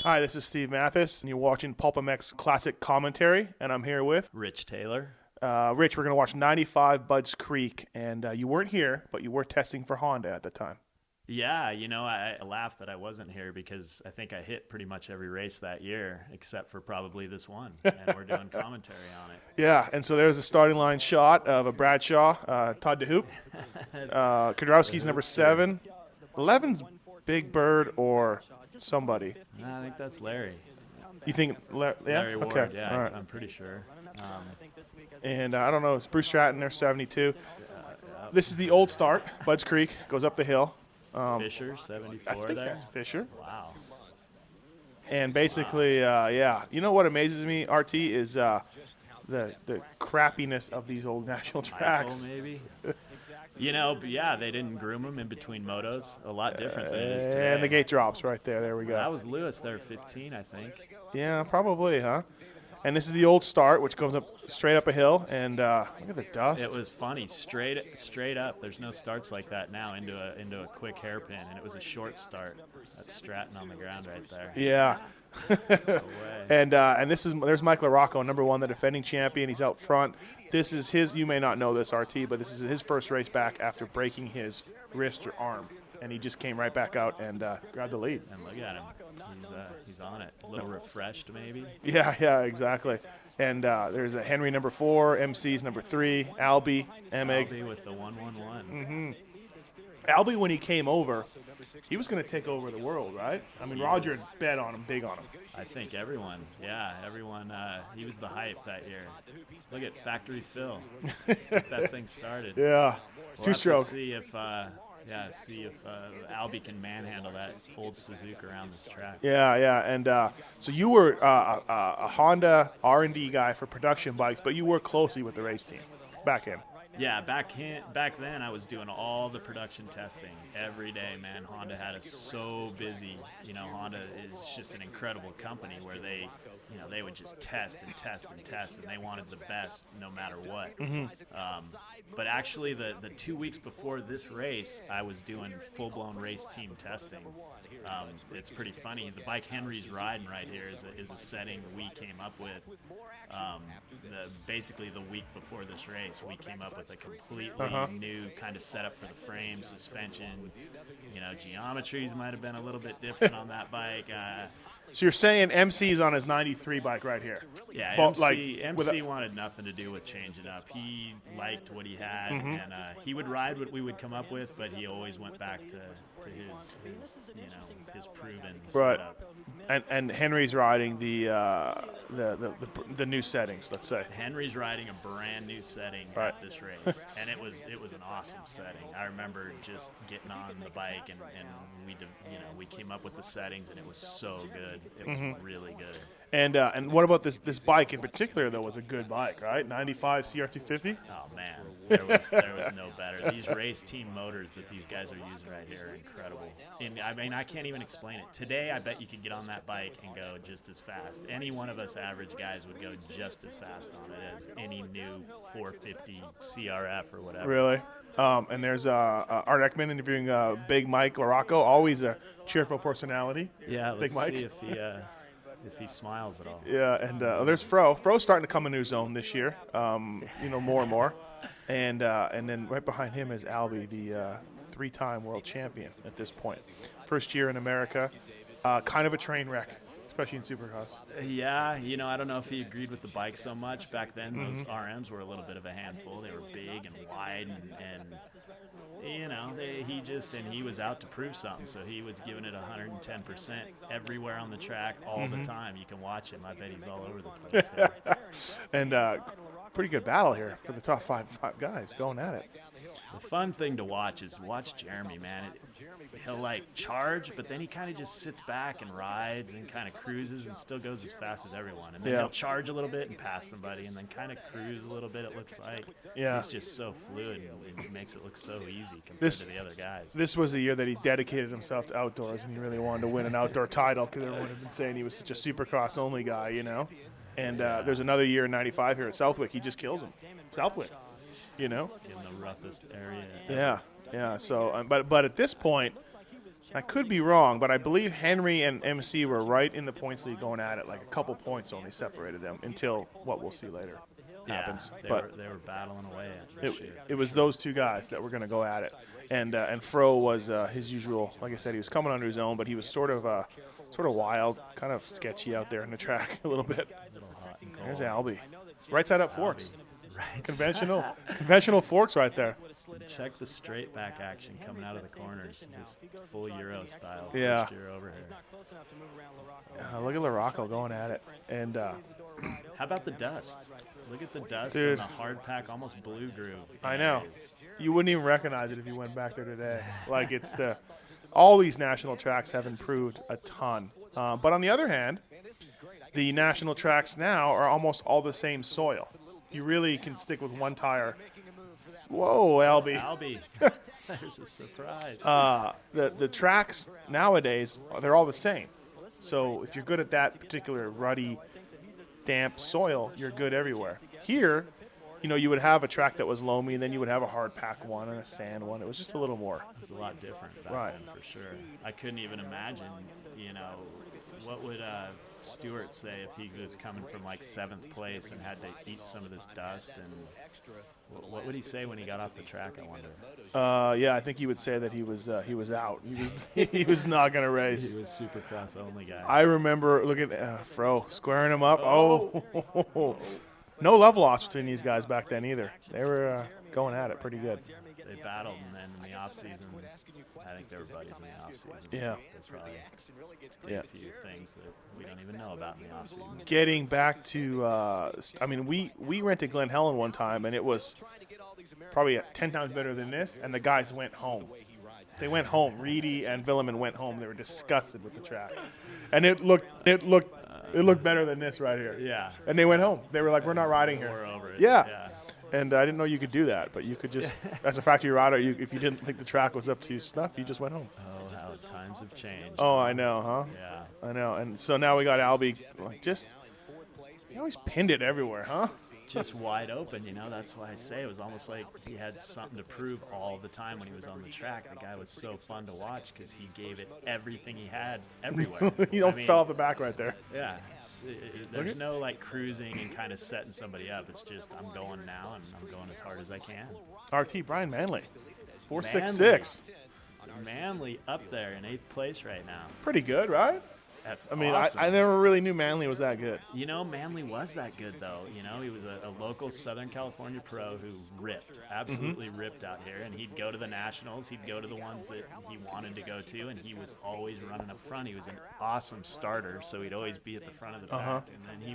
Hi, this is Steve Matthes, and you're watching PulpMX Classic Commentary, and I'm here with Rich Taylor. Rich. We're going to watch 95 Budds Creek, and you weren't here, but you were testing for Honda at the time. Yeah, I laughed that I wasn't here because I think I hit pretty much every race that year except for probably this one, and we're doing commentary on it. Yeah, and so there's a starting line shot of a Bradshaw, Todd DeHoop. Kudrowski's number 7. 11's Big Bird or somebody. I think that's Larry. You think? Larry Ward, okay. yeah, All right. I'm pretty sure. And I don't know, it's Bruce Stratton there, 72. This is the old start. Budds Creek goes up the hill. Fisher, 74 I think there. that's Fisher. Wow. And basically, yeah. You know what amazes me, RT, is the crappiness of these old national tracks. Michael, maybe. But yeah, they didn't groom them in between motos. A lot different than it is today. And the gate drops right there. There we go. That was Lewis there, 15, I think. Yeah, probably, huh? And this is the old start, which comes up straight up a hill. And look at the dust. It was funny, straight up. There's no starts like that now into a quick hairpin, and it was a short start. That's Stratton on the ground right there. Yeah. No way. And there's Mike LaRocco, number 1, the defending champion. He's out front. This is his. You may not know this, RT, but this is his first race back after breaking his wrist or arm, and he just came right back out and grabbed the lead. And look at him. He's on it. A little refreshed, maybe. Yeah, exactly. And there's a Henry number 4, MC's number 3, Albie, Emig. Albie with the 111. Mm-hmm. Albie, when he came over, he was going to take over the world, right? I mean, Roger had bet on him, big on him. I think everyone. He was the hype that year. Look at Factory Phil. Get that thing started. Yeah, We'll two-stroke. See if Albie can manhandle that old Suzuki around this track. Yeah, and so you were a Honda R&D guy for production bikes, but you worked closely with the race team back in. Yeah, back then I was doing all the production testing every day, man. Honda had us so busy. Honda is just an incredible company where they would just test and test and test, and they wanted the best no matter what. Mm-hmm. But actually, the 2 weeks before this race, I was doing full-blown race team testing. It's pretty funny. The bike Henry's riding right here is a setting we came up with. Basically, the week before this race, we came up with a completely new kind of setup for the frame, suspension. Geometries might have been a little bit different on that bike. So you're saying MC's on his 93 bike right here? Yeah, but MC wanted nothing to do with changing up. He liked what he had, and he would ride what we would come up with, but he always went back to his proven setup. And Henry's riding the new settings, let's say. Henry's riding a brand new setting at this race, and it was an awesome setting. I remember just getting on the bike and we came up with the settings, and it was so good. It was really good. And what about this bike in particular, though, was a good bike, right? 95 CR250? Oh, man. There was no better. These race team motors that these guys are using right here are incredible. And I mean, I can't even explain it. Today, I bet you could get on that bike and go just as fast. Any one of us average guys would go just as fast on it as any new 450 CRF or whatever. Really? And there's Art Ekman interviewing Big Mike LaRocco, always a cheerful personality. Yeah, let's Big Mike. see if he smiles at all. Yeah, and there's Fro. Fro's starting to come into his own this year, more and more. And then right behind him is Albie, the 3-time world champion at this point. First year in America, kind of a train wreck, especially in Supercross. Yeah, I don't know if he agreed with the bike so much. Back then, those RMs were a little bit of a handful. They were big and wide, and he was out to prove something, so he was giving it 110% everywhere on the track all the time. You can watch him. I bet he's all over the place. And pretty good battle here for the top five guys going at it. The fun thing to watch is Jeremy, man. He'll charge, but then he kind of just sits back and rides and kind of cruises and still goes as fast as everyone. And then he'll charge a little bit and pass somebody and then kind of cruise a little bit, it looks like. Yeah. He's just so fluid and it makes it look so easy compared to the other guys. This was the year that he dedicated himself to outdoors, and he really wanted to win an outdoor title because everyone had been saying he was such a Supercross-only guy, And there's another year in 95 here at Southwick. He just kills him. Southwick, In the roughest area. Yeah. So, but at this point, I could be wrong, but I believe Henry and MC were right in the points lead going at it. Like a couple points only separated them until what we'll see later happens. They But were battling away this year. it was those two guys that were going to go at it, and Fro was his usual. Like I said, he was coming under his own, but he was sort of wild, kind of sketchy out there in the track a little bit. A little hot and cold. There's Albie, right side up forks, Right. conventional forks right there. Check the straight back action coming out of the corners, just full Euro style. Yeah. First year over here. Look at LaRocco going at it, and How about the dust? Look at the dust Dude. and the hard pack, almost blue groove. I know. It is. You wouldn't even recognize it if you went back there today. Like all these national tracks have improved a ton. But on the other hand, the national tracks now are almost all the same soil. You really can stick with one tire. Whoa, Albie. Albie, there's a surprise. The tracks nowadays, they're all the same. So if you're good at that particular ruddy, damp soil, you're good everywhere. Here, you would have a track that was loamy, and then you would have a hard pack one and a sand one. It was just a little more. It's a lot different back Right. then, for sure. I couldn't even imagine, what would Stewart say if he was coming from like 7th place and had to eat some of this dust, and what would he say when he got off the track, I wonder? Yeah, I think he would say that he was out. He was not going to race. He was Supercross only guy. I remember looking at Fro squaring him up. Oh. No love lost between these guys back then either. They were going at it pretty good. They battled, and then in the off season, I think they were buddies in the off season. Yeah. They probably did a few things that we don't even know about in the off season. Getting back to, we rented Glen Helen one time, and it was probably 10 times better than this, and the guys went home. They went home. Reedy and Villeman went home. They were disgusted with the track, and it looked better than this right here. Yeah. And they went home. They were like, "We're not riding here." We're over it. Yeah. And I didn't know you could do that, but you could just, as a factory rider, if you didn't think the track was up to snuff, you just went home. Oh, how times have changed. Oh, I know, huh? Yeah. I know. And so now we got Albie, he always pinned it everywhere, huh? Just wide open, That's why I say it was almost like he had something to prove all the time when he was on the track. The guy was so fun to watch because he gave it everything he had everywhere. He fell off the back right there. Yeah. There's no like cruising and kind of setting somebody up. It's just I'm going now and I'm going as hard as I can. RT Brian Manley, 4.66. Manley up there in 8th place right now. Pretty good, right? That's I mean, awesome. I never really knew Manley was that good. Manley was that good, though. He was a local Southern California pro who ripped, absolutely ripped out here. And he'd go to the Nationals. He'd go to the ones that he wanted to go to, and he was always running up front. He was an awesome starter, so he'd always be at the front of the pack. And then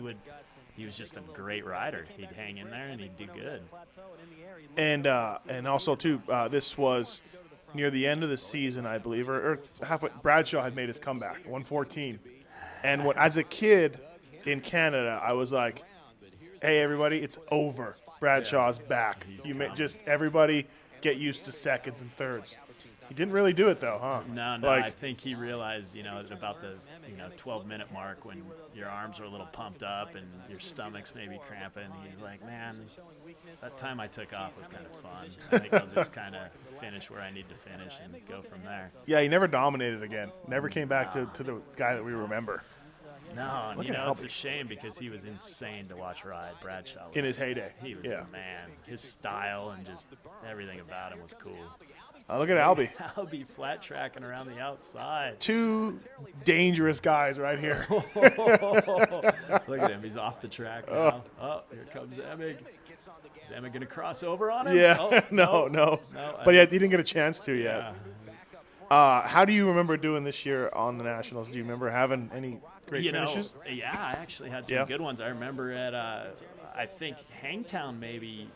he was just a great rider. He'd hang in there, and he'd do good. And also, too, this was near the end of the season, I believe, or halfway. Bradshaw had made his comeback, 114. And as a kid in Canada, I was like, hey, everybody, it's over. Bradshaw's back. Just everybody get used to seconds and thirds. He didn't really do it, though, huh? No. I think he realized, at about the 12-minute mark when your arms are a little pumped up and your stomach's maybe cramping, he's like, man, that time I took off was kind of fun. I think I'll just kind of finish where I need to finish and go from there. Yeah, he never dominated again. Never came back to the guy that we remember. No, and at it's Albie. a shame because he was insane to watch ride. Bradshaw was, In his heyday. He was Yeah. the man. His style and just everything about him was cool. Look at Albie. Albie flat tracking around the outside. Two dangerous guys right here. Look at him. He's off the track now. Oh, here comes Emig. Is Emig going to cross over on him? Yeah, Oh, no. But he didn't get a chance to yet. Yeah. How do you remember doing this year on the Nationals? Do you remember having any great finishes? Yeah, I actually had some good ones. I remember at, I think, Hangtown maybe.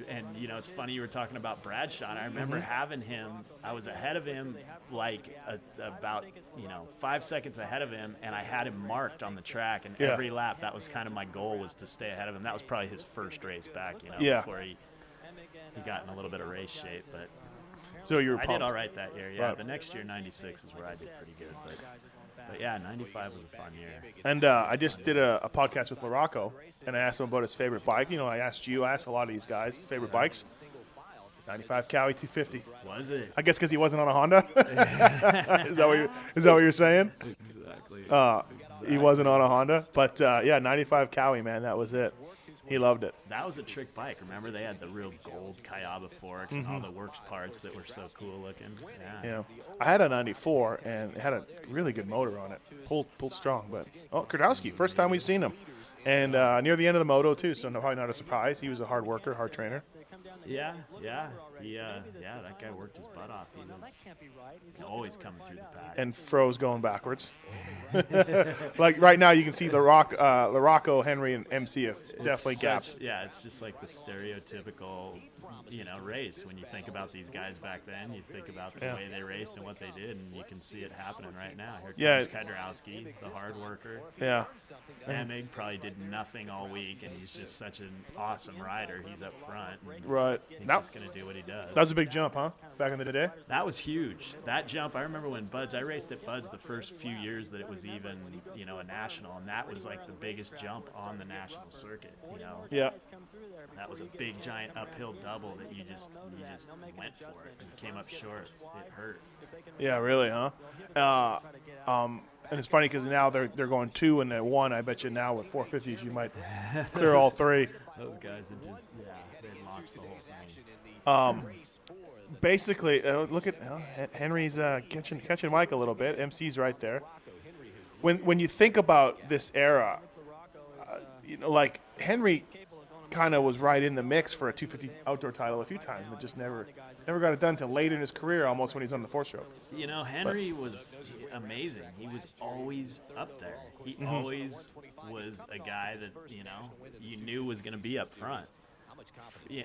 And, it's funny you were talking about Bradshaw. I remember having him. I was ahead of him, about 5 seconds ahead of him, and I had him marked on the track. And every lap, that was kind of my goal, was to stay ahead of him. That was probably his first race back, before he got in a little bit of race shape. But So you were I pumped. did all right that year. Yeah, Right. the next year, 96 is where I did pretty good. But yeah, 95 was a fun year. And I just did a podcast with LaRocco, and I asked him about his favorite bike. I asked a lot of these guys, favorite bikes. 95 Cowie 250. Was it? I guess because he wasn't on a Honda. Is that what you're saying? Exactly. He wasn't on a Honda, but yeah, 95 Cowie, man, that was it. He loved it. That was a trick bike. Remember, they had the real gold Kayaba forks and all the works parts that were so cool looking. Yeah, I had a 94 and it had a really good motor on it. Pulled strong, but Kurdowski, first time we've seen him, and near the end of the moto too. So probably not a surprise. He was a hard worker, hard trainer. Yeah. That guy worked his butt off. He was always coming through the pack. And Fro's going backwards. Like right now, you can see Larocco, Henry, and MC have definitely gapped. Yeah, it's just like the stereotypical, race. When you think about these guys back then, you think about the way they raced and what they did, and you can see it happening right now. Here comes Kudrowski, the hard worker. Yeah. Emig probably did nothing all week, and he's just such an awesome rider. He's up front. Right. He's just going to do what he does. That was a big jump, huh? Back in the day? That was huge. That jump, I remember when I raced at Bud's the first few years that it was even, a national, and that was like the biggest jump on the national circuit, Yeah. That was a big, giant uphill double that you just went for it and came up short. It hurt. Yeah, really, huh? And it's funny because now they're going 2 and 1. I bet you now with 450s you might clear all 3. Those guys are just, they launched the whole thing. Basically, look at Henry's catching Mike a little bit. MC's right there. When you think about this era, like Henry kind of was right in the mix for a 250 outdoor title a few times, but just never got it done until late in his career, almost when he's on the 4-stroke. Henry was amazing. He was always up there. He always was a guy that, you knew was going to be up front. Yeah,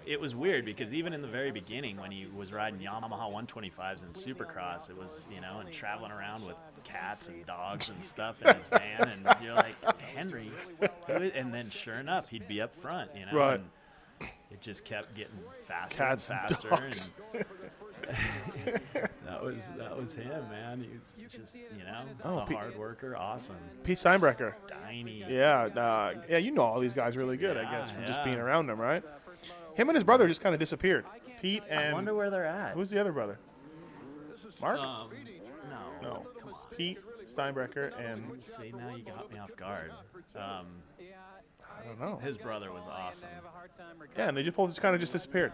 it was weird because even in the very beginning when he was riding Yamaha 125s in Supercross, it was, and traveling around with cats and dogs and stuff in his van, and you're like, Henry, and then sure enough, he'd be up front, Right. And it just kept getting faster Cats and and faster. dogs. That was him, man. He was just, a hard worker, awesome. Pete Steinbrecher. Steiny. Yeah, you know all these guys really good, I guess, from just being around them, right? Him and his brother just kind of disappeared. Pete and... I wonder where they're at. Who's the other brother? Mark? No. Come on. Pete Steinbrecher and... See, now you got me off guard. I don't know. His brother was awesome. Yeah, and they just kind of disappeared.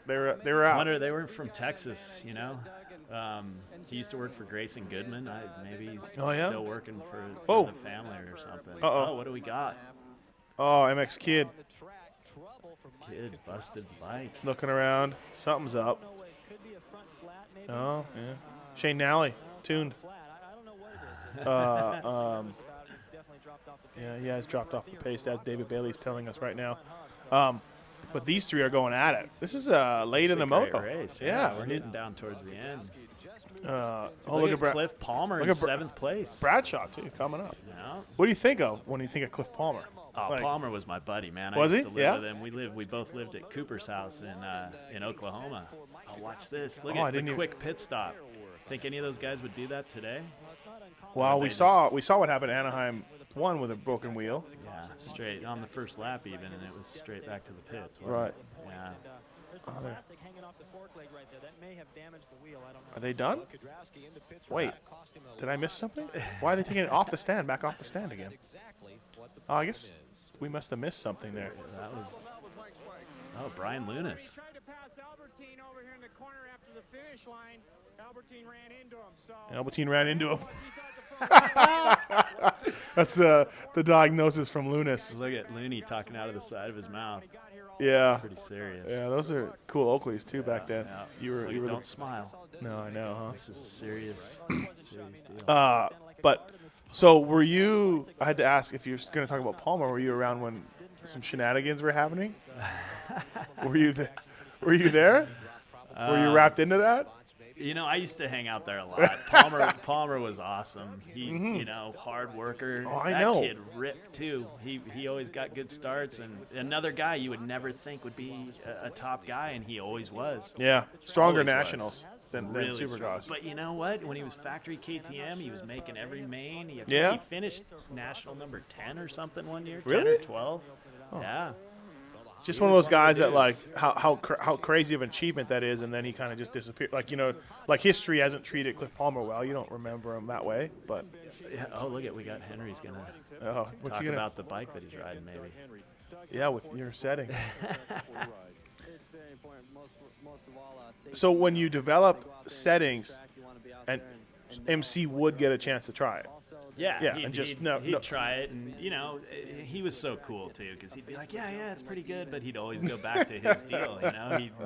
They were out. They were from Texas, He used to work for Grayson Goodman. Maybe he's still working for the family or something. Oh, what do we got? Oh, MX Kid. Kid busted the bike. Looking around. Something's up. Oh, yeah. Shane Nally, tuned. Yeah, he has dropped off the pace, as David Bailey's telling us right now. But these 3 are going at it. This is late in the moto. Race. Yeah, we're getting down towards the end. Look at Cliff Palmer in 7th place. Bradshaw too, coming up. Yeah. What do you think of when you think of Cliff Palmer? Oh, Palmer was my buddy, man. Was I used he? to live with him. We both lived at Cooper's house in Oklahoma. Oh, watch this. Look at the quick pit stop. Think any of those guys would do that today? Well, we saw what happened at Anaheim 1 with a broken wheel. Yeah, straight on the first lap even, and it was straight back to the pits. Right. Yeah. Are they done? Wait, did I miss something? Why are they taking it off the stand, back off the stand again? Oh, I guess we must have missed something there. That was. Oh, Brian Lunas. Albertine ran into him. That's the diagnosis from Lunas. Look at Looney talking out of the side of his mouth. Yeah. Pretty serious. Yeah, those are cool Oakleys too back then. Yeah. You were don't smile. No, I know, huh? This is a serious deal. But so were you? I had to ask if you're going to talk about Palmer. Were you around when some shenanigans were happening? Were you there? Were you there? Were you wrapped into that? I used to hang out there a lot. Palmer was awesome. He, hard worker. Oh, I know. That kid ripped too. He always got good starts, and another guy you would never think would be a top guy, and he always was. Yeah, stronger Always nationals than really Supercross. But you know what? When he was factory KTM, he was making every main. He finished national number 10 or something one year. Really? 10 or 12. Oh. Yeah. Just He one of was those guys of that the like dudes. how crazy of an achievement that is, and then he kind of just disappeared. Like like history hasn't treated Cliff Palmer well. You don't remember him that way, but Yeah, oh, look at we got Henry's gonna what's talk he gonna? about the bike that he's riding, maybe. Yeah, with your settings. So when you develop settings, and MC would get a chance to try it. Yeah, and just he'd try it, and he was so cool too, because he'd be like, yeah, it's pretty good, but he'd always go back to his deal.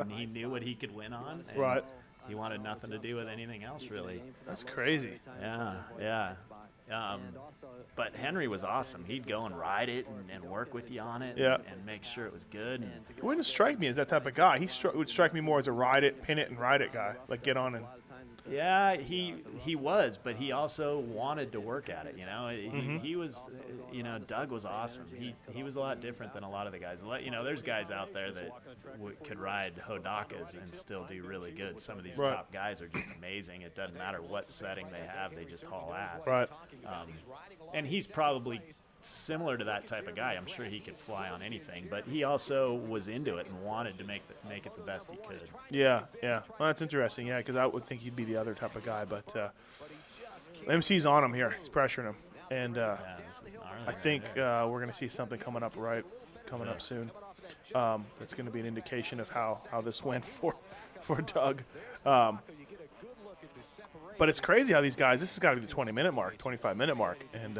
He knew what he could win on, and Right. he wanted nothing to do with anything else, really. That's crazy. Yeah. But Henry was awesome. He'd go and ride it and work with you on it, Yeah. and make sure it was good. And He wouldn't strike me as that type of guy. He would strike me more as a ride it, pin it, and ride it guy. Like get on and. yeah, he was, but he also wanted to work at it. He was, Doug was awesome. He was a lot different than a lot of the guys. There's guys out there that could ride Hodakas and still do really good. Some of these Right. top guys are just amazing. It doesn't matter what setting they have; they just haul ass. Right. And he's probably similar to that type of guy. I'm sure he could fly on anything, but he also was into it and wanted to make it the best he could. Yeah. Well, that's interesting. Yeah, because I would think he'd be the other type of guy, but MC's on him here. He's pressuring him, and This is gnarly I right think there. we're going to see something coming up soon. That's going to be an indication of how this went for Doug. But it's crazy how these guys. This has got to be the 20-minute mark, 25-minute mark, and.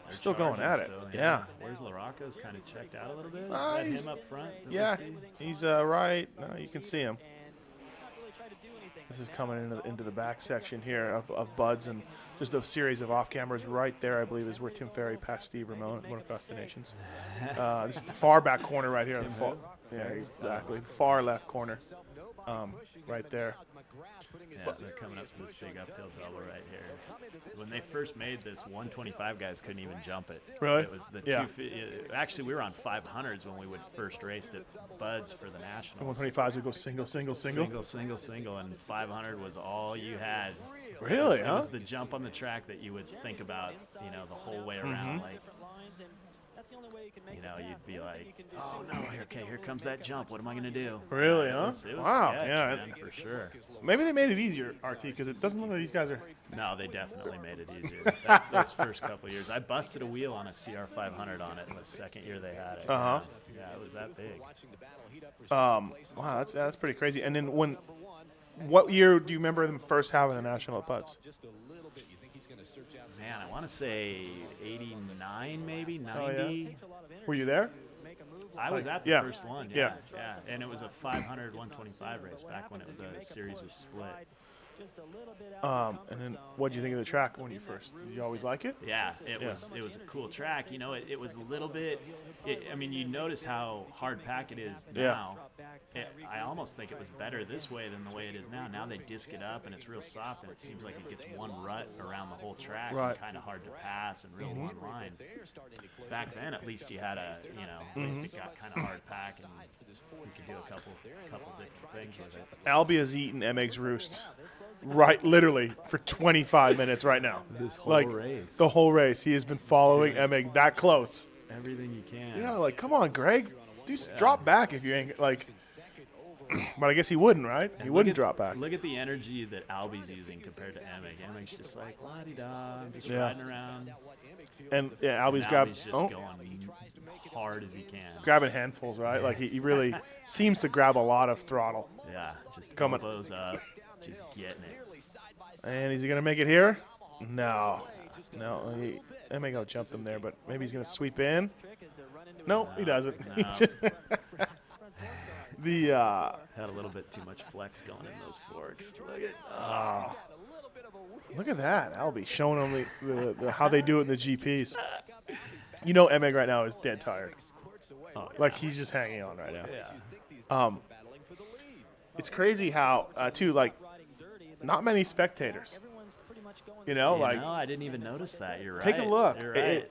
They're Still going charging at it. still, Yeah. Where's LaRocco's kind of checked out a little bit? Is Ah, that he's- him up front? that we Yeah, see? he's right. No, you can see him. This is coming into the back section here of Buds, and just a series of off cameras right there. I believe is where Tim Ferry passed Steve Ramon at One Across the Nations. This is the far back corner right here. Yeah, exactly. Far left corner, right there. Yeah, they're coming up to this big uphill double right here. When they first made this, 125 guys couldn't even jump it. Really? It was the Yeah. Actually, we were on 500s when we would first race at Buds for the Nationals. 125s would go single. Single, and 500 was all you had. Really, It huh? was the jump on the track that you would think about, the whole way around. Mm-hmm. Like, you'd be like, oh no, here comes that jump. What am I going to do? Really, It huh? was Wow, sketch, yeah. man, for sure. Maybe they made it easier, RT, because it doesn't look like these guys are. No, they definitely made it easier. Those first couple of years. I busted a wheel on a CR500 on it in the second year they had it. Uh-huh. Yeah, it was that big. Wow, that's pretty crazy. And then what year do you remember them first having a national at Buds? Man, I want to say 89, maybe 90. Oh, yeah? Were you there? I was at the Yeah. first one. Yeah. Yeah. And it was a 500, 125 race back when the series was split. And then what did you think of the track when you first? Did you always like it? Yeah, it Yeah. was a cool track. It was a little bit. You notice how hard pack it is now. I almost think it was better this way than the way it is now. Now they disc it up and it's real soft, and it seems like it gets one rut around the whole track. Right. And kind of hard to pass and real one line. Back then, at least you had at least it got kind of hard pack, and you could do a couple different things with it. Albie has eaten MX Roost literally for 25 minutes right now. This whole like race. the whole race, he has been following MX that close. Everything you can. Yeah, like come on, Greg, drop back if you ain't like. But I guess he wouldn't, right? He wouldn't drop back. Look at the energy that Albie's using compared to Emmett. Emmett's just like la-di-da, I'm just Yeah. riding around. And yeah, Albie's Albie's just grabbing going hard as he can. grabbing handfuls, right? Like he really seems to grab a lot of throttle. Yeah, just Coming. elbows up, just getting it. And is he gonna make it here? No. Emmett go jumped him there, but maybe he's gonna sweep in. No, he doesn't. No. The Had a little bit too much flex going in those forks. look at that, Albie showing him the how they do it in the GPs. You know, Emig right now is dead tired. Oh, Like he's just hanging on right now. yeah. It's crazy how too like not many spectators. You know, like I didn't even notice that. You're right. take a look. You're right.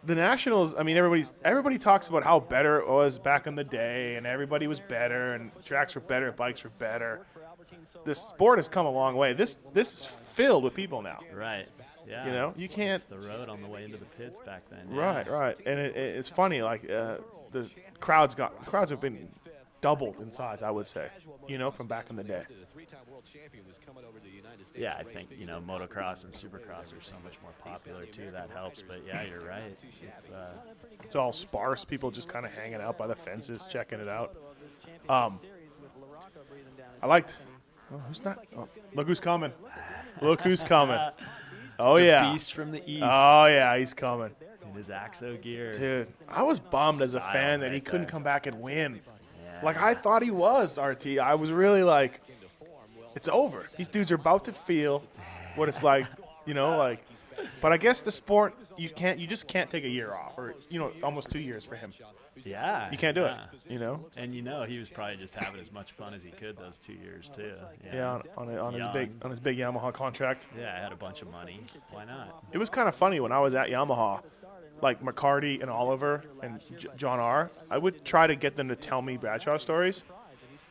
The Nationals, I mean, everybody talks about how better it was back in the day, and everybody was better, and tracks were better, bikes were better. this sport has come a long way. This is filled with people now. Right. Yeah. You know, you can't. It's the road on the way into the pits back then. Right, right, and it's funny. Like the crowds have been doubled in size, I would say. You know, from back in the day. Yeah, I think, you know, motocross and supercross are so much more popular too. That helps. But yeah, you're right. It's all sparse. People just kind of hanging out by the fences, checking it out. I liked. Oh, who's not? Oh, look who's coming! Look who's coming! Oh yeah, Beast from the east. Oh yeah, he's coming. In his Axo gear. Dude, I was bummed as a fan that he couldn't come back and win. Like, I thought he was, RT. I was really like, it's over. These dudes are about to feel what it's like, you know, like. But I guess the sport, you just can't take a year off, or, you know, almost 2 years for him. Yeah. You can't do it, you know. And you know, he was probably just having as much fun as he could those 2 years too. Yeah, on his big Yamaha contract. Yeah, I had a bunch of money. Why not? It was kind of funny when I was at Yamaha. Like McCarty and Oliver and John R., I would try to get them to tell me Bradshaw stories,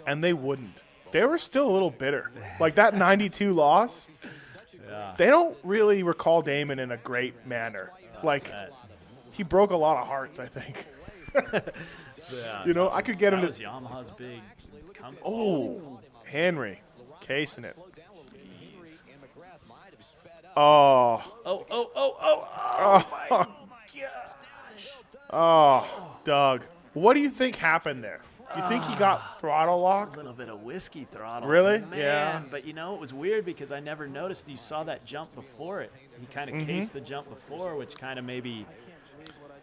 and they wouldn't. They were still a little bitter. Like that 92 loss, they don't really recall Damon in a great manner. Like, he broke a lot of hearts, I think. You know, I could get him to. That was Yamaha's big comeback. Oh, Henry, casing it. Oh, my gosh. Oh, Doug. What do you think happened there? Do you think he got throttle lock? A little bit of whiskey throttle. Really? Man, yeah. But, you know, it was weird because I never noticed you saw that jump before it. He kind of cased the jump before, which kind of maybe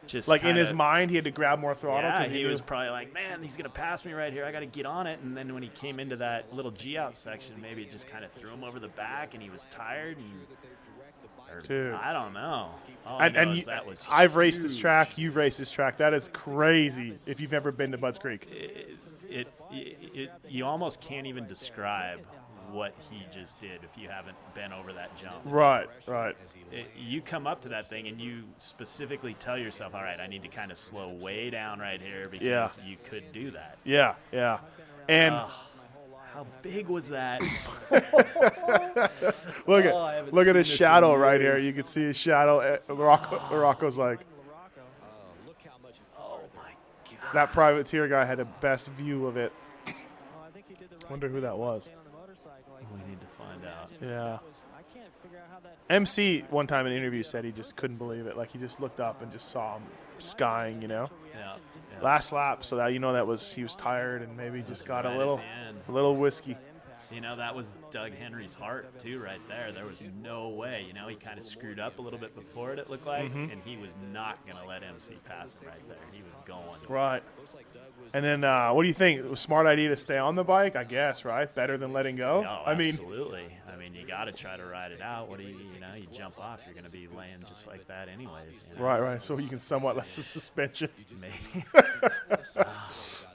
just like in his mind he had to grab more throttle. Yeah, he was probably like, man, he's going to pass me right here. I got to get on it. And then when he came into that little G-out section, maybe it just kind of threw him over the back and he was tired. Dude. I don't know. I've raced this track. You've raced this track. That is crazy. If you've ever been to Budds Creek, you almost can't even describe what he just did if you haven't been over that jump. Right. You come up to that thing and you specifically tell yourself, all right, I need to kind of slow way down right here because you could do that. Yeah. And how big was that? look at his shadow right here. You can see his shadow. Rocco's like, oh my God. That privateer guy had the best view of it. Wonder who that was. We need to find out. Yeah. MC one time in an interview said he just couldn't believe it. Like, he just looked up and just saw him skying, you know. Yeah. Last lap, so that he was tired and maybe just got a little whiskey. You know, that was Doug Henry's heart too, right there. There was no way. You know, he kind of screwed up a little bit before it looked like, and he was not going to let MC pass him right there. He was going. Right. And then, what do you think? It was a smart idea to stay on the bike, I guess, right? Better than letting go? Oh, absolutely. I mean, you got to try to ride it out. What do you jump off, you're going to be laying just like that anyways. You know? Right. So you can somewhat less the suspension. Maybe.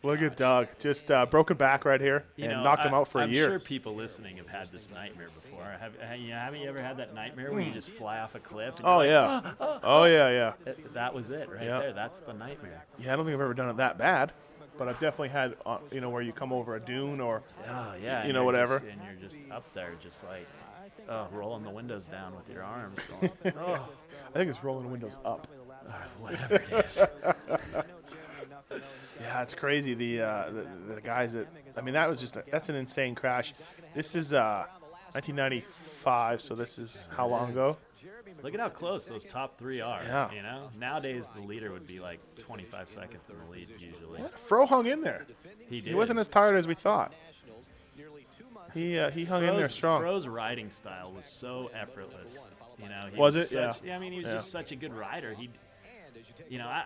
Look at Doug. Just broken back right here and knocked him out for a year. I'm sure people listening have had this nightmare before. Haven't you ever had that nightmare where you just fly off a cliff? And yeah. That was it right there. That's the nightmare. Yeah, I don't think I've ever done it that bad. But I've definitely had, where you come over a dune or, whatever. And you're just up there, just like, rolling the windows down with your arms. Going, I think it's rolling the windows up. Whatever it is. Yeah, it's crazy. The guys that's an insane crash. This is 1995, so this is how long ago? Look at how close those top three are. Yeah. You know, nowadays the leader would be like 25 seconds in the lead usually. Yeah, Fro hung in there. He did. He wasn't as tired as we thought. He hung in there strong. Fro's riding style was so effortless. You know, he was it? Yeah. I mean, he was just such a good rider. None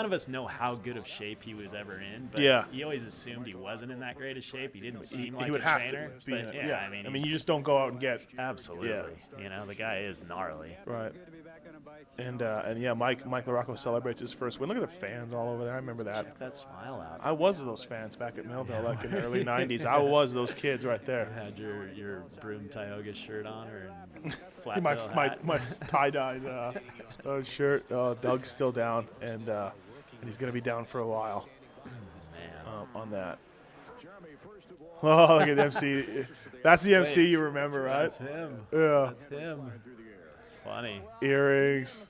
of us know how good of shape he was ever in, but he always assumed he wasn't in that great of shape. He didn't seem like he would a have trainer. to be. I mean, you just don't go out and get. Absolutely. Yeah. You know, the guy is gnarly. Right. And Mike LaRocco celebrates his first win. Look at the fans all over there. I remember that. Check that smile out. I was those fans back at Millville, like in the early '90s. I was those kids right there. You had your Broom Tioga shirt on, or flat my hat. tie-dyed shirt. Doug's still down, and he's going to be down for a while. Man. On that. Oh, look at the MC. That's the MC you remember, right? That's him. Yeah. That's him. Funny. Earrings,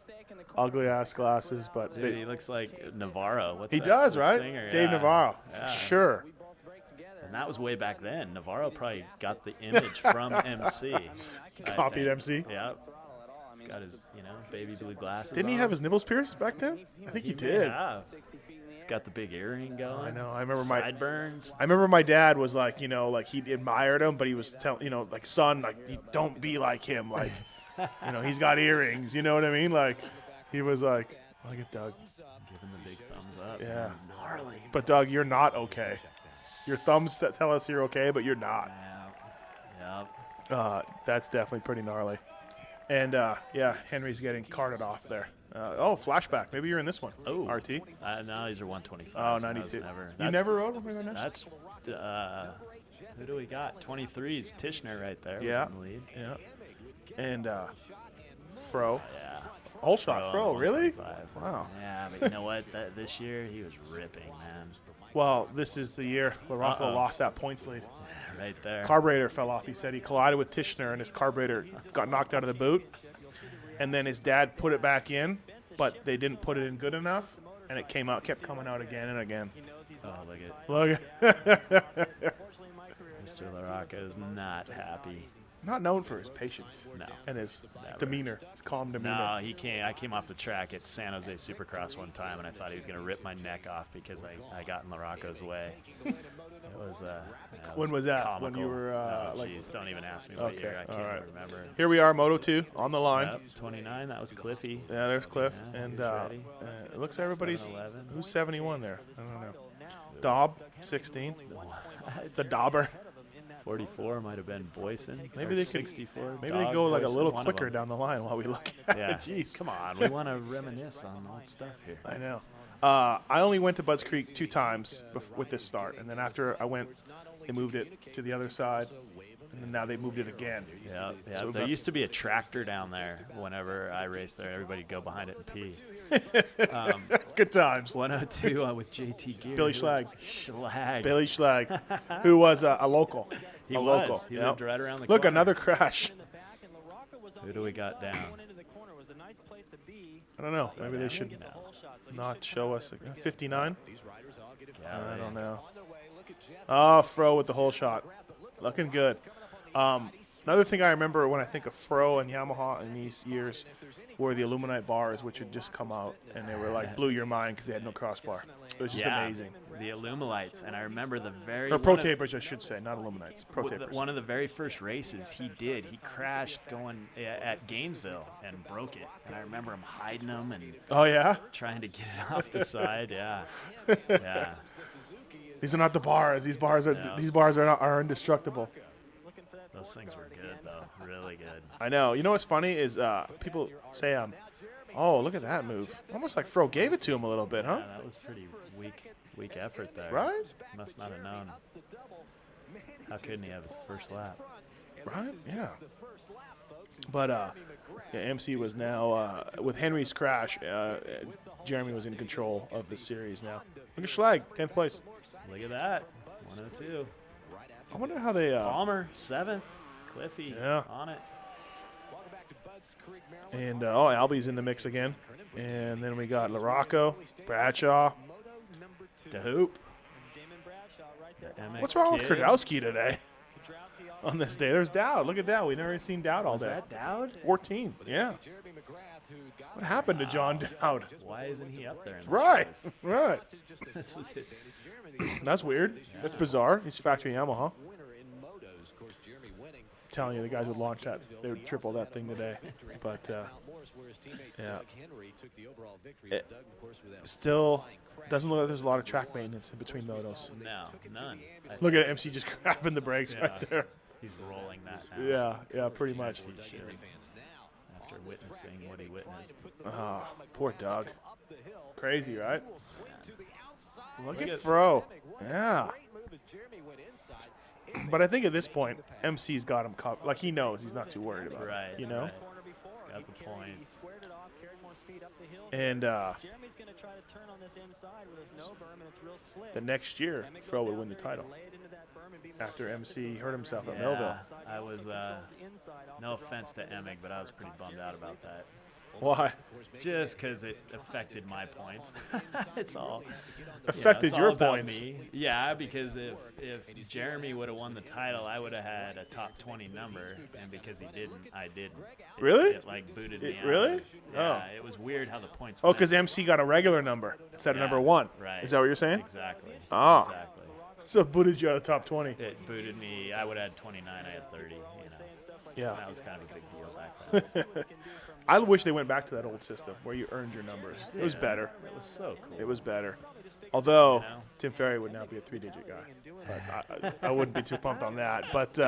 ugly ass glasses, but Dude, he looks like Navarro. What's he that? does, The right? Singer. Dave Yeah. Navarro, Yeah. for sure. And that was way back then. Navarro probably got the image from MC. Copied MC. Yep. He's got his, baby blue glasses. Didn't he on. have his nipples pierced back then? I think he did. Yeah. He's got the big earring going. I know. I remember sideburns. I remember my dad was like, like he admired him, but he was telling, like, son, like, don't be like him, like, he's got earrings. You know what I mean? Like, he was like, look at Doug. Giving the big thumbs up. Yeah. Gnarly. But Doug, you're not okay. Your thumbs tell us you're okay, but you're not. Yep. That's definitely pretty gnarly. And Henry's getting carted off there. Flashback. Maybe you're in this one. Oh, RT. No, these are 125. Oh, so 92. Never, You never rode one? That's who do we got? 23's Tishner right there. Yeah. Was in the lead. Yeah. And Fro. Yeah. Whole shot Fro, on really? 125. Wow. Yeah, but you know what? This year he was ripping, man. Well, this is the year LaRocco lost that points lead. Right there. Carburetor fell off. He said he collided with Tishner and his carburetor got knocked out of the boot. And then his dad put it back in, but they didn't put it in good enough, and it kept coming out again and again. Oh, Look at Mr. LaRocca is not happy. Not known for his patience. No. And his Never. demeanor, his calm demeanor. No, he can't. I came off the track at San Jose Supercross one time, and I thought he was going to rip my neck off because I got in LaRocco's way. It was. When was that? Comical. When you were geez, don't even ask me what Okay, year. I can't all right. even remember. Here we are, Moto 2 on the line. Yep, 29. That was Cliffy. Yeah, there's Cliff. Yeah, And he's ready. it looks everybody's. 7-11. Who's 71 there? I don't know. Daub, 16. The Dauber. 44 might have been Boyson. Maybe or they could. 64. Maybe Dog they go like a Boyson, little one of quicker them. down the line while we look at Yeah. it. Jeez. Come on. We want to reminisce on old stuff here. I know. I only went to Budds Creek 2 times with this start, and then after I went, they moved it to the other side, and then now they moved it again. Yeah, yeah. So There used to be a tractor down there. Whenever I raced there, everybody'd go behind it and pee. Good times. 102 with JT Gear. Billy Schlag. Schlag. Billy Schlag, who was a local. He a was. local. He Yep. lived right around the Look, corner. another crash. Who do we got down? I don't know. Maybe they should No. not show us. 59? Yeah, I don't know. Oh, Fro with the whole shot. Looking good. Another thing I remember when I think of Fro and Yamaha in these years were the Illuminite bars, which had just come out, and they were like blew your mind because they had no crossbar. It was just amazing. The Illumilites, and I remember the very Or Pro one of- Tapers, I should say, not Illuminates. Pro w- Tapers. One of the very first races he crashed going at Gainesville and broke it. And I remember him hiding them and Oh yeah, trying to get it off the side. Yeah, yeah. these are not the bars. These bars are are indestructible. Those things were good though, really good. I know. You know what's funny is people say oh, look at that move. Almost like Fro gave it to him a little bit, huh? Yeah, that was pretty weak effort there. Right? Must not have known. How couldn't he have his first lap? Right? Yeah. But MC was now with Henry's crash. Jeremy was in control of the series now. Look at Schlag, 10th place. Look at that, 102. I wonder how they. Palmer 7th, Cliffy Yeah. on it. And Albie's in the mix again. And then we got LaRocco, Bradshaw. DeHoop. The MX What's wrong with kid. Kardowski today? On this day, there's Dowd. Look at that. We've never seen Dowd all Was day. that Dowd? 14. Yeah. What happened to John Dowd? Why isn't he up there? In Right. this race? Right. This was it. That's weird. That's bizarre. He's factory Yamaha. Telling you, the guys would launch that. They would triple that thing today. But yeah, it still doesn't look like there's a lot of track maintenance in between motos. No, none. Look at MC just grabbing the brakes Yeah. right there. He's rolling that now. Yeah, pretty much. He should, after witnessing what he witnessed. Oh, poor Doug. Crazy, right? Look at at- Fro. Yeah. But I think at this point, MC's got him covered. Like, he knows he's not too worried about Right. it, you know? right. He's got the points. And the next year, Fro would win the title after MC hurt himself at Millville. I was, no offense to Emig, but I was pretty bummed out about that. Why? Just because it affected my points. It's all affected it's your all about points. Me. Yeah, because if Jeremy would have won the title, I would have had a top 20 number, and because he didn't, I didn't. Really? It like booted me out. Really? Yeah, it was weird how the points. Oh, because MC got a regular number instead of number 1. Right. Is that what you're saying? Exactly. Ah. Exactly. So it booted you out of the top 20. It booted me. I would have had 29. I had 30. Yeah. That was kind of a big deal back then. I wish they went back to that old system where you earned your numbers. It was better. It was so cool. It was better. Although Tim Ferry would now be a 3-digit guy. But I wouldn't be too pumped on that. But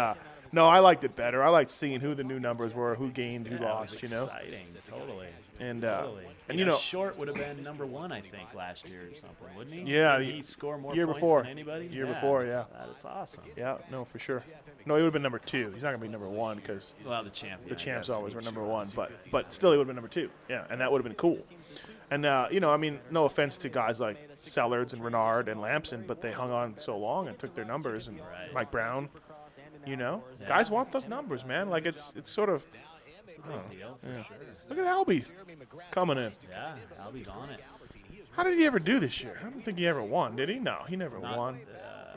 no, I liked it better. I liked seeing who the new numbers were, who gained, who lost. It was exciting. Totally. And totally. And you know, Short would have been number 1, I think, last year or something, wouldn't he? Yeah, Didn't he score more year points before. than anybody? Year before, yeah. That's awesome. Yeah, no, for sure. No, he would have been number 2. He's not going to be number 1 because the champion. The champs always were number 1, but still he would have been number 2. Yeah, and that would have been cool. And you know, I mean, no offense to guys like Sellards and Renard and Lamson, but they hung on so long and took their numbers. And Mike Brown, you know, guys want those numbers, man. Like it's sort of. Look at Albie coming in. Yeah, Albie's on it. How did he ever do this year? I don't think he ever won, did he? No, he never won.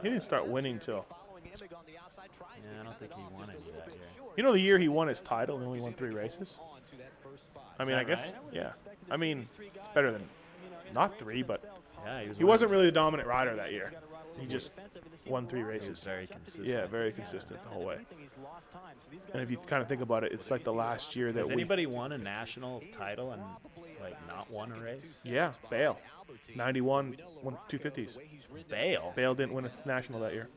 He didn't start winning till. Yeah, I don't think he won any that year. You know, the year he won his title, he only won 3 races. I mean, I guess, yeah. I mean, it's better than not 3, but he wasn't really the dominant rider that year. He just won 3 races. He was very consistent. Yeah, very consistent the whole way. And if you kind of think about it, it's like the last year that Has anybody won a national title and like not won a race? Yeah, Bale. 91, won 250s. Bale? Bale didn't win a national that year.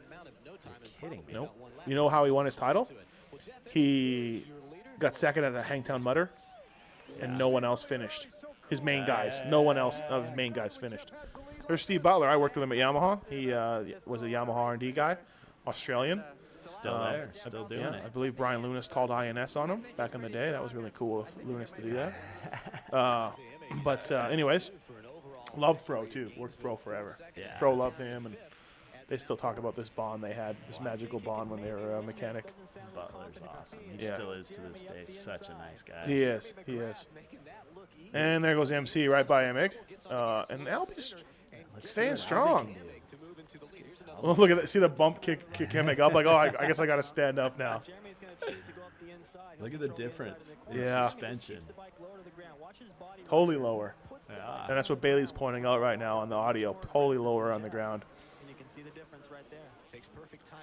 You're kidding me. Nope. You know how he won his title? He got second at a Hangtown Mutter, and no one else finished. His main guys. No one else of his main guys finished. There's Steve Butler. I worked with him at Yamaha. He was a Yamaha R&D guy, Australian. Still there, still doing it. I believe Brian Lunas called INS on him back in the day. That was really cool of Lunas to do that. But anyways, loved Fro too. Worked Fro forever. Yeah. Fro loved him, and they still talk about this bond they had, this magical bond when they were a mechanic. Butler's awesome. He still is to this day. Such a nice guy. He is. He is. And there goes MC right by Emick. And Albie's staying strong. Well, look at that. See the bump kick Emick up? Like, oh, I guess I got to stand up now. Look at the difference in suspension. Totally lower. Yeah. And that's what Bailey's pointing out right now on the audio. Totally lower on the ground.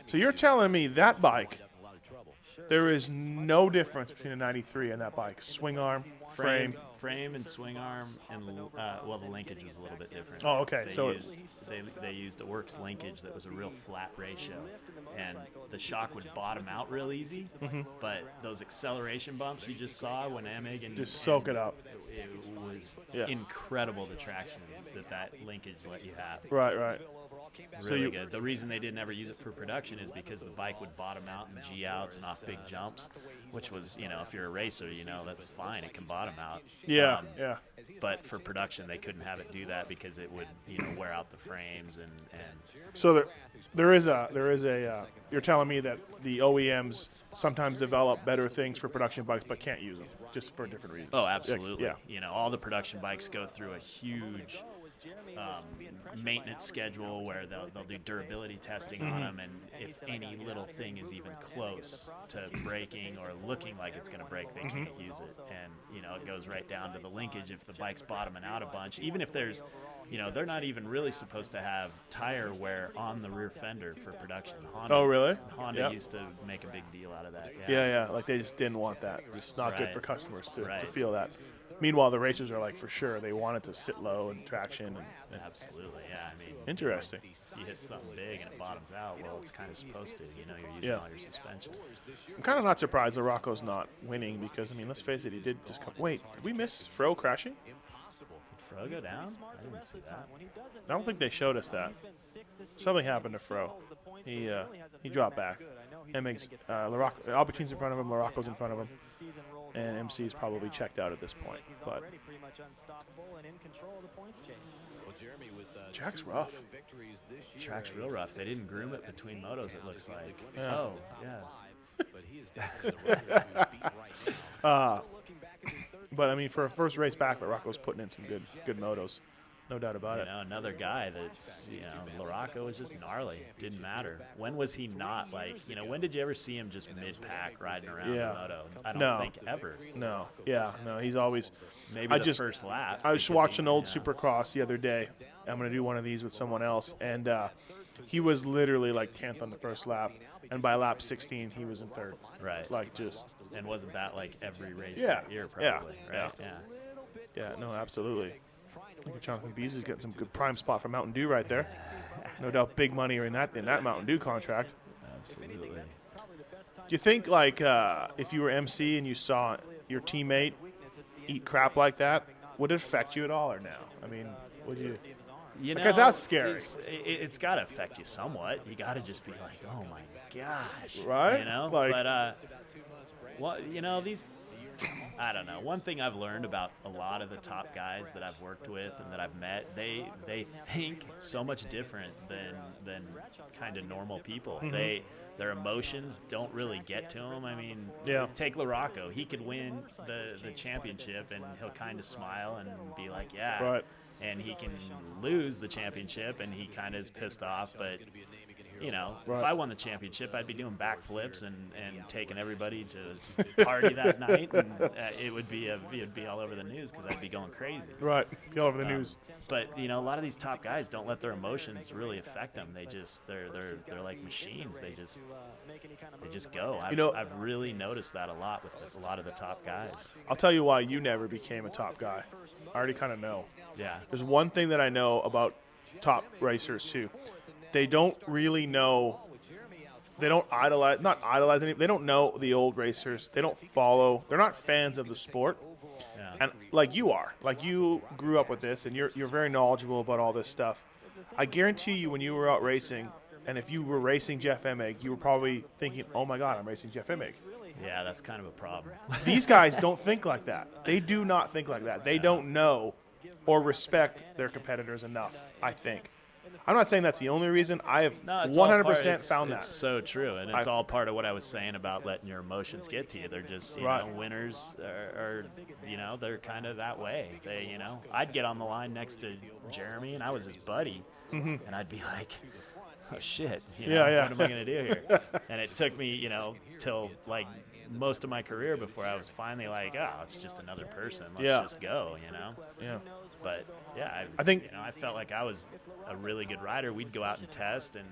So you're telling me that bike, there is no difference between a 93 and that bike? Swing arm, frame and swing arm, and well, the linkage was a little bit different. Oh, okay. They used a works linkage that was a real flat ratio, and the shock would bottom out real easy. Mm-hmm. But those acceleration bumps you just saw when Emig and soak it up. It was incredible the traction that linkage let you have. Right. Really good. The reason they didn't ever use it for production is because the bike would bottom out in G-outs and off big jumps, which was, if you're a racer, that's fine. It can bottom out. Yeah. But for production, they couldn't have it do that because it would, wear out the frames and. So there is a. You're telling me that the OEMs sometimes develop better things for production bikes, but can't use them just for different reasons. Oh, absolutely. Yeah. All the production bikes go through a huge maintenance schedule where they'll do durability testing on them, and if any little thing is even close to breaking or looking like it's going to break, they can't use it. And it goes right down to the linkage. If the bike's bottoming out a bunch, even if there's they're not even really supposed to have tire wear on the rear fender for production. Oh, really? Honda used to make a big deal out of that. Yeah. Like they just didn't want that. It's not good for customers to feel that. Meanwhile, the racers are like, for sure, they want it to sit low and traction. And absolutely, yeah. I mean, interesting. If you hit something big and it bottoms out, well, it's kind of supposed to. You're using all your suspension. I'm kind of not surprised that Rocco's not winning because, let's face it, he did just come. Wait, did we miss Fro crashing? Did Fro go down? I didn't see that. I don't think they showed us that. Something happened to Fro. He dropped back. Emmig's, Albertine's in front of him, Larocco's in front of him. and MC is probably checked out at this point. But Jack's rough. Track's real rough. They didn't groom it between motos, it looks like. Yeah. Oh, yeah. But I mean, for a first race back, Larocco's putting in some good motos, no doubt about it. Another guy that's, Larocco was just gnarly. Didn't matter. When was he not like, when did you ever see him just mid-pack riding around the moto? I don't think ever. No. Yeah. No. He's always. Maybe the first lap. I just watched an old Supercross the other day. I'm going to do one of these with someone else, and he was literally like 10th on the first lap, and by lap 16 he was in third. Right. Like just. And wasn't that like every race that year probably, right? Yeah, no, absolutely. I think Jonathan Beasley's got some good prime spot for Mountain Dew right there. No doubt big money in that Mountain Dew contract. Absolutely. Do you think, like, if you were MC and you saw your teammate eat crap like that, would it affect you at all or no? I mean, would you? Because that's scary. It's got to affect you somewhat. You got to just be like, oh, my gosh. Right? Like, but, these, I don't know. One thing I've learned about a lot of the top guys that I've worked with and that I've met, they think so much different than kind of normal people. Mm-hmm. Their emotions don't really get to them. I mean, take Larocco. He could win the championship and he'll kind of smile and be like, yeah. Right. And he can lose the championship and he kind of is pissed off, but if I won the championship, I'd be doing backflips and taking everybody to party that night, and it would be all over the news because I'd be going crazy. Right, be all over the news. But a lot of these top guys don't let their emotions really affect them. They're like machines. They just go. I've really noticed that a lot with a lot of the top guys. I'll tell you why you never became a top guy. I already kind of know. Yeah. There's one thing that I know about top racers too. They don't really know. They don't not idolize any. They don't know the old racers. They don't follow. They're not fans of the sport. Yeah. And like you are, like you grew up with this, and you're very knowledgeable about all this stuff. I guarantee you, when you were out racing, and if you were racing Jeff Emig, you were probably thinking, "Oh my God, I'm racing Jeff Emig." Yeah, that's kind of a problem. These guys don't think like that. They do not think like that. They don't know or respect their competitors enough, I think. I'm not saying that's the only reason. I have 100% found that. It's so true, and it's all part of what I was saying about letting your emotions get to you. They're just, winners are they're kind of that way. They, I'd get on the line next to Jeremy, and I was his buddy, and I'd be like, oh, shit, what am I going to do here? And it took me, till like most of my career before I was finally like, oh, it's just another person. Let's just go, Yeah. But yeah, I think I felt like I was a really good rider. We'd go out and test, and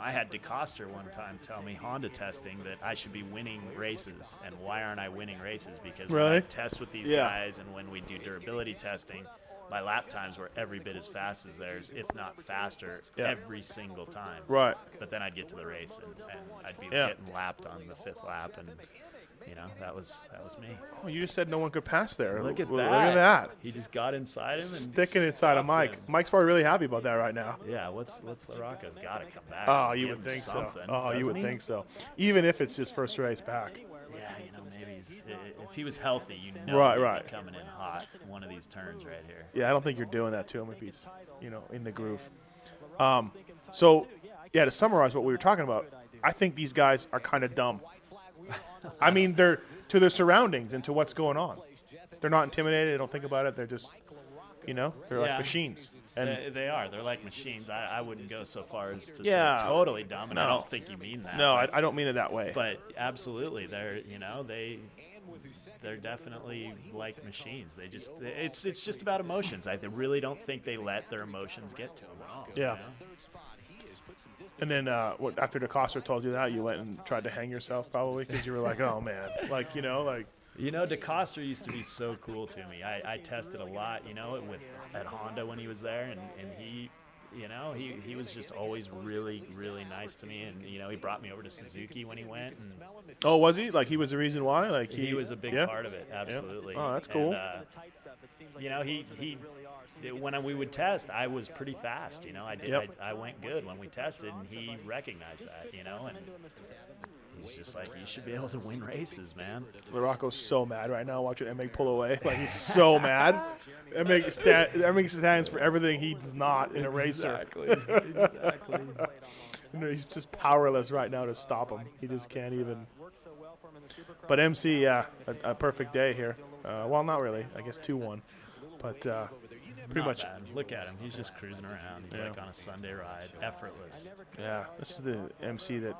I had DeCoster one time tell me Honda testing that I should be winning races. And why aren't I winning races? Because when I test with these guys, and when we do durability testing, my lap times were every bit as fast as theirs, if not faster, every single time. Right. But then I'd get to the race, and I'd be getting lapped on the fifth lap, and that was me. Oh, you just said no one could pass there. Look at that. Look at that. He just got inside him and sticking inside of Mike. him. Mike's probably really happy about that right now. Yeah, what's Larocco's got to come back. Oh, you would think so. Oh, you would think so. Even if it's his first race back. Yeah, maybe if he was healthy, he'd be coming in hot one of these turns right here. Yeah, I don't think you're doing that to him if he's, in the groove. So, to summarize what we were talking about, I think these guys are kind of dumb. I mean, they're to their surroundings and to what's going on. They're not intimidated. They don't think about it. They're just, they're like machines. And they are. They're like machines. I wouldn't go so far as to say totally dumb, and I don't think you mean that. No, I don't mean it that way. But absolutely, they're definitely like machines. It's just about emotions. I really don't think they let their emotions get to them at all. Yeah. And then after DeCoster told you that, you went and tried to hang yourself probably because you were like, oh, man. DeCoster used to be so cool to me. I tested a lot, at Honda when he was there, and he, he was just always really, really nice to me. And, he brought me over to Suzuki when he went. And oh, was he? Like, he was the reason why? Like he was a big part of it, absolutely. Yeah. Oh, that's cool. And, when we would test, I was pretty fast. I went good when we tested, and he recognized that. And He's just like, you should be able to win races, man. LaRocco's so mad right now watching Emig pull away. Like, he's so mad. Emig stands for everything he's not in a racer. Exactly. He's just powerless right now to stop him. He just can't even. But MC, yeah, a perfect day here. Well, not really. I guess 2-1. But pretty much. Bad. Look at him. He's just cruising around. He's like on a Sunday ride. Effortless. Yeah, this is the MC that,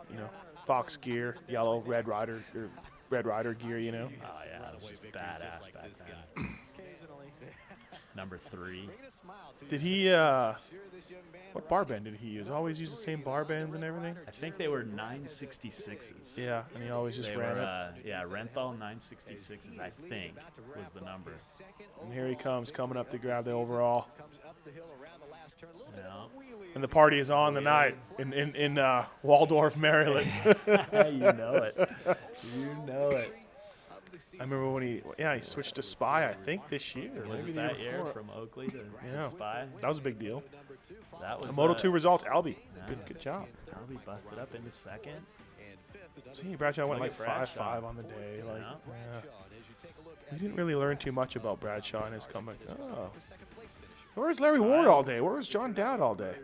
Fox gear, yellow, Red Rider gear, Oh, yeah. That was badass back then. Number 3. Did he, what bar band did he use? Always use the same bar bands and everything? I think they were 966s. Yeah, and he always just They ran were, it. yeah, Renthal 966s, I think, was the number. And here he comes, coming up to grab the overall. Yeah. And the party is on the night in Waldorf, Maryland. You know it. You know it. I remember when he switched to Spy, I think this year. Was maybe it the year that year before. from Oakley to Yeah. Spy? That was a big deal. That was Moto 2 results, Albie. Yeah. Good job. Albie busted up into second. See, Bradshaw went Look like at Bradshaw. 5-5 on the day. Like, Yeah. yeah. We didn't really learn too much about Bradshaw and his comeback. Oh. Where was Larry Ward all day? Where was John Dowd all day?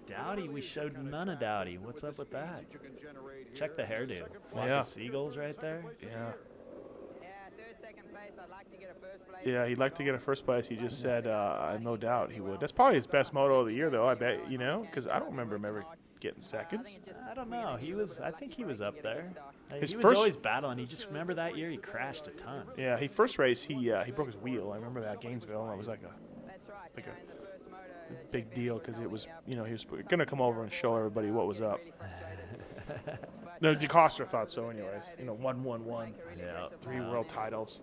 Dowdy, we showed none of Dowdy. What's up with that? Check the hairdo. Flock Yeah. of seagulls right there. Yeah. Yeah, he'd like to get a first place. He just said, no doubt he would. That's probably his best moto of the year, though, I bet, because I don't remember him ever getting seconds. I don't know. I think he was up there. His He was first- always battling. He just remember that year he crashed a ton. Yeah, first race, he broke his wheel. I remember that, Gainesville, and it was like a big deal because it was, he was going to come over and show everybody what was up. No, DeCoster thought so anyways. 1-1-1. Yeah. 3 world titles.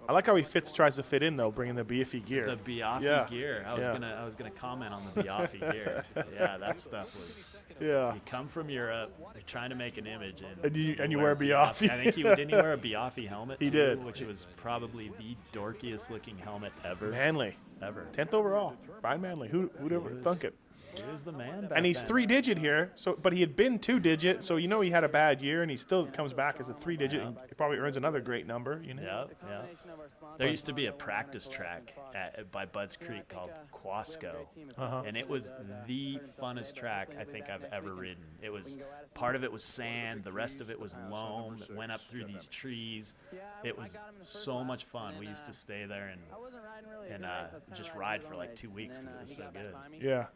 I like how he tries to fit in, though, bringing the Biaffi gear. The Biaffi Yeah. gear. I was gonna comment on the Biaffi gear. Yeah, that stuff was. Yeah. You come from Europe, you're trying to make an image, And you wear Biaffi. I think didn't he wear a Biaffi helmet? He too, did. which was probably the dorkiest looking helmet ever. Manley. Ever. 10th overall. Brian Manley. Who'd ever thunk it? He was the man. Back And he's then. 3-digit here, but he had been 2-digit, so he had a bad year, and he still comes back as a 3-digit. Yeah. He probably earns another great number. Yeah. There used to be a practice track by Budds Creek called Quasco, and it was the funnest track I think I've ever ridden. It was part of it was sand, the rest of it was loam that went up through these trees. It was so much fun. We used to stay there and just ride for like 2 weeks because it was so good. Yeah.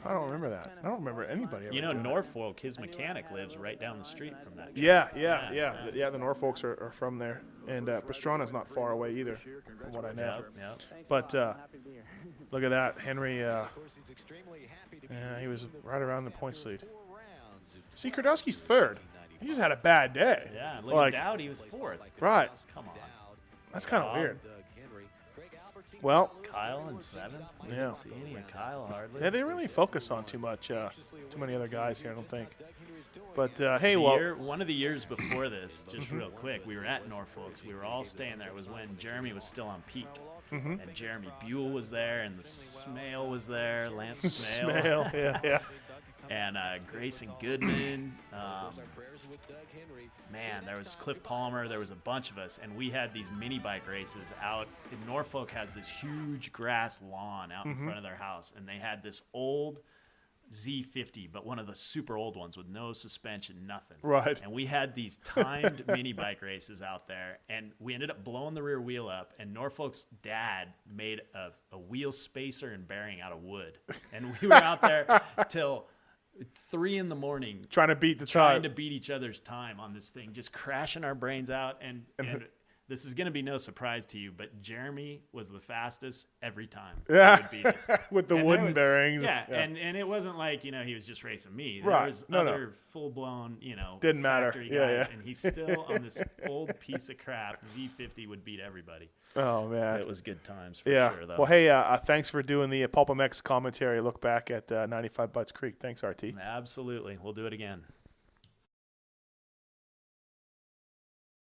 I don't remember that. I don't remember anybody ever. doing that. Norfolk, his mechanic lives right down the street from that. Yeah. The Norfolks are from there. And Pastrana's not far away either, from what I know. Yeah. But look at that. Henry, he was right around the points lead. See, Kardowski's 3rd. He just had a bad day. Yeah, look at Dowd, he was 4th. Right. Come on. That's kind of weird. Well, Kyle in 7th? We didn't see any of Kyle hardly. yeah, they really focus on too many other guys here, I don't think. But, hey, One of the years before this, just real quick, we were at Norfolk's. We were all staying there. It was when Jeremy was still on peak. And Jeremy Buell was there, and the Smale was there, Lance Smale. yeah. And Grayson Goodman. Man, there was Cliff Palmer. There was a bunch of us, and we had these mini bike races out. And Norfolk has this huge grass lawn out in front of their house, and they had this old Z50, but one of the super old ones with no suspension, nothing. Right. And we had these timed mini bike races out there, and we ended up blowing the rear wheel up, and Norfolk's dad made a wheel spacer and bearing out of wood. And we were out there till 3 in the morning Trying to beat the trying time. to beat each other's time on this thing, just crashing our brains out. And this is going to be no surprise to you, but Jeremy was the fastest every time. Yeah. He would beat us. With the And wooden there was- bearings. Yeah, and it wasn't like, he was just racing me. There Right. was No. other full-blown, Didn't matter. factory Yeah, guys, yeah. and he's still on this old piece of crap. Z50 would beat everybody. Oh, man. It was good times for Yeah. sure, though. Well, hey, thanks for doing the PulpMX commentary. Look back at 95 Butts Creek. Thanks, RT. Absolutely. We'll do it again.